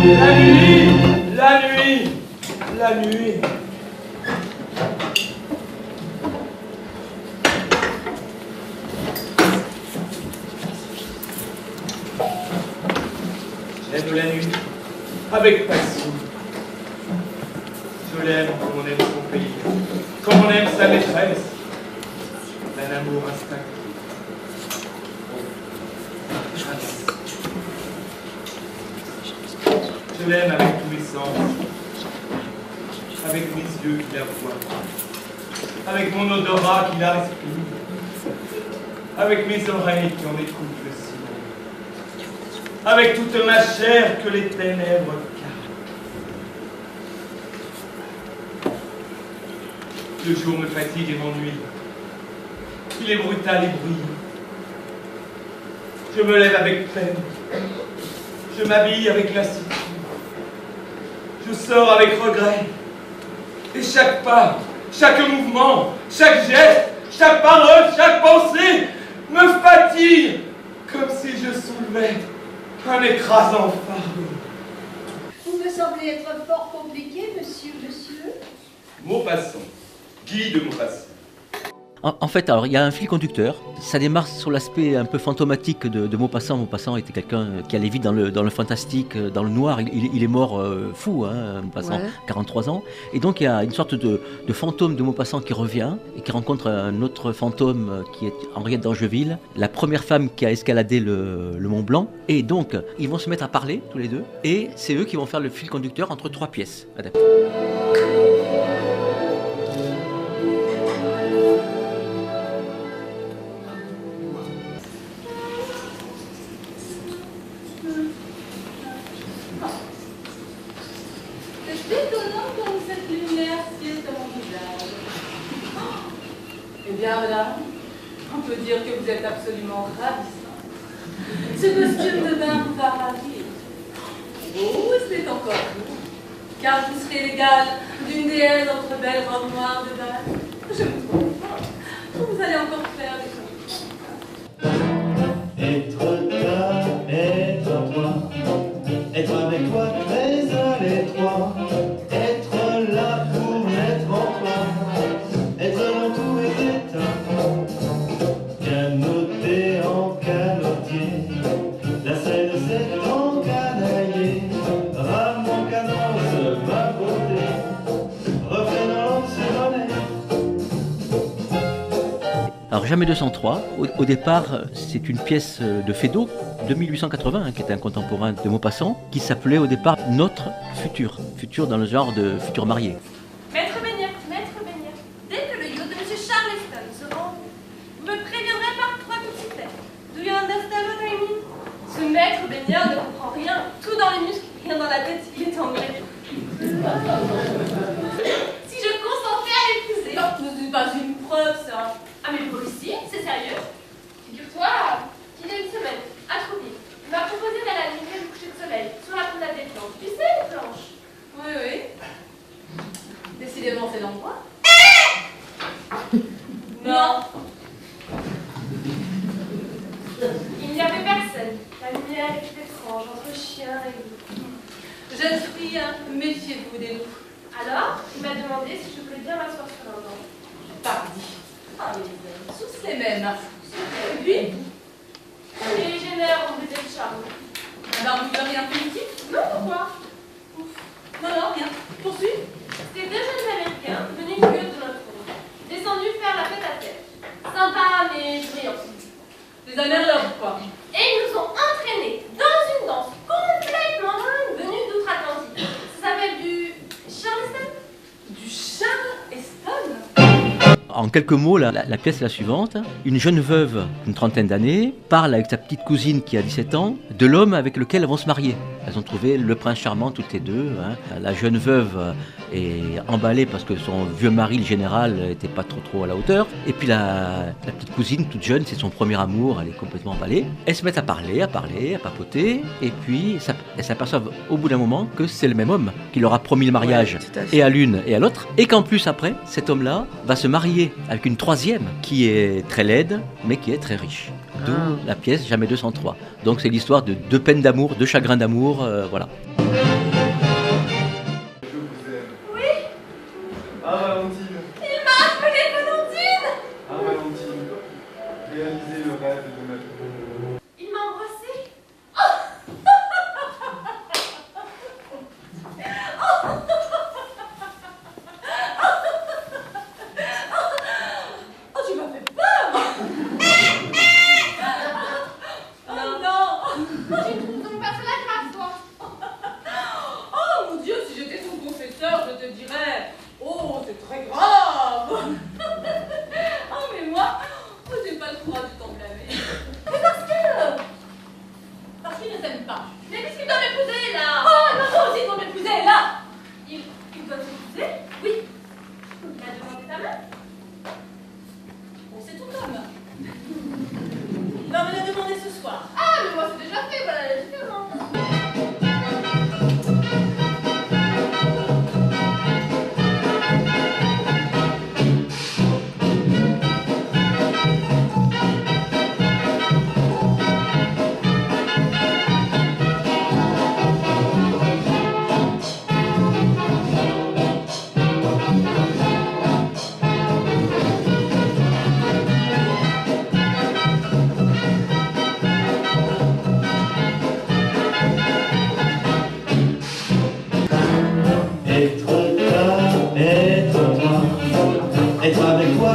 La nuit, la nuit, la nuit. J'aime la nuit, avec passion. Je l'aime comme on aime son pays, comme on aime sa maîtresse, d'un amour instinctif. Je l'aime avec tous mes sens, avec mes yeux qui la voient, avec mon odorat qui la respire, avec mes oreilles qui en écoutent le silence, avec toute ma chair que les ténèbres caressent. Le jour me fatigue et m'ennuie. Il est brutal et bruyant. Je me lève avec peine. Je m'habille avec lassitude. Je sors avec regret. Et chaque pas, chaque mouvement, chaque geste, chaque parole, chaque pensée me fatigue comme si je soulevais un écrasant fardeau. Vous me semblez être fort compliqué, monsieur. Maupassant. Guy de Maupassant. En fait, alors il y a un fil conducteur. Ça démarre sur l'aspect un peu fantomatique de Maupassant. Maupassant était quelqu'un qui allait vite dans le fantastique, dans le noir. Il est mort fou, hein, Maupassant, ouais. 43 ans. Et donc il y a une sorte de fantôme de Maupassant qui revient et qui rencontre un autre fantôme qui est Henriette d'Angeville, la première femme qui a escaladé le Mont Blanc. Et donc ils vont se mettre à parler tous les deux. Et c'est eux qui vont faire le fil conducteur entre trois pièces adaptées. Madame, on peut dire que vous êtes absolument ravissante. Ce costume de bain vous va ravir. Oh, c'est encore vous, car vous serez l'égal d'une déesse entre belles robes noires de bain. Je vous comprends. Vous allez encore faire des choses. Être là, être toi, être avec toi très à l'étroit, être là pour mettre en toi, être dans tous les états, canoter en canotier, la Seine s'est encanaillée, rame en cadence, ma beauté, reflet dans l'Anse. Alors Jamais 203, au départ c'est une pièce de Feydeau de 1880, hein, qui était un contemporain de Maupassant, qui s'appelait au départ Notre Futur, futur dans le genre de futur marié. Maître Bénière, dès que le yacht de M. Charleston sera en vue, vous me préviendrez par 3 coups de lettres. Do you understand what I mean? Ce maître Bénière ne comprend rien, tout dans les muscles, rien dans la tête, il est anglais. Si je consentais à l'épouser. Non, ce n'est pas une preuve, ça. Ah mais vous aussi, c'est sérieux. Figure-toi qu'il y a une semaine, à Trouville, il m'a proposé d'aller admirer le coucher de soleil sur la promenade des planches. Tu sais, les planches. Oui. Décidément, c'est l'endroit. Non. Il n'y avait personne. La lumière était étrange entre chien et loup. Jeune fille, méfiez-vous des loups. Alors, il m'a demandé si je voulais bien m'asseoir sur un banc. Pardi. Ah, les hommes, tous les mêmes. Et puis, les légionnaires ont brisé le charme. Alors, vous n'avez rien politique? Non, pourquoi? Non, rien. Poursuis. C'était 2 jeunes Américains venus du lieu de notre tour, descendus faire la fête à terre. Sympa, mais bruyant. Des Américains, quoi. Et ils nous ont entraînés dans une danse complètement dingue venue d'outre-Atlantique. Ça s'appelle du Charleston? Du Charleston? En quelques mots, la pièce est la suivante. Une jeune veuve d'une trentaine d'années parle avec sa petite cousine qui a 17 ans de l'homme avec lequel elles vont se marier. Elles ont trouvé le prince charmant toutes les deux. Hein. La jeune veuve est emballée parce que son vieux mari, le général, n'était pas trop à la hauteur. Et puis la petite cousine, toute jeune, c'est son premier amour, elle est complètement emballée. Elles se mettent à parler, à papoter, et puis elles s'aperçoivent au bout d'un moment que c'est le même homme qui leur a promis le mariage, Ouais, tout à fait. et à l'une et à l'autre, et qu'en plus après, cet homme-là va se marier avec une troisième qui est très laide, mais qui est très riche. D'où la pièce Jamais 203. Donc c'est l'histoire de deux peines d'amour, deux chagrins d'amour, voilà. Je vous aime. Oui, Ah, Valentine. il m'a appelé Valentine. Ah, Valentine. Réalisez le rêve de ma vie. Il m'a embrassée. Oh, tu m'as fait peur. Oh non. Tu trouves donc pas cela grave, toi? Oh mon Dieu, si j'étais ton confesseur, je te dirais, oh, c'est très grave. Oh, mais moi, oh, j'ai pas le courage de t'en blâmer. Mais parce qu'il ne t'aime pas. Mais qu'est-ce qu'il doit m'épouser là? Oh, non, toi aussi, il doit m'épouser, là. Il doit t'épouser? Oui. Il a demandé ta main? Oh, c'est tout homme. Il va me la demander ce soir. Ah, mais moi, c'est déjà fait, voilà la différence. Être là, être moi, être avec toi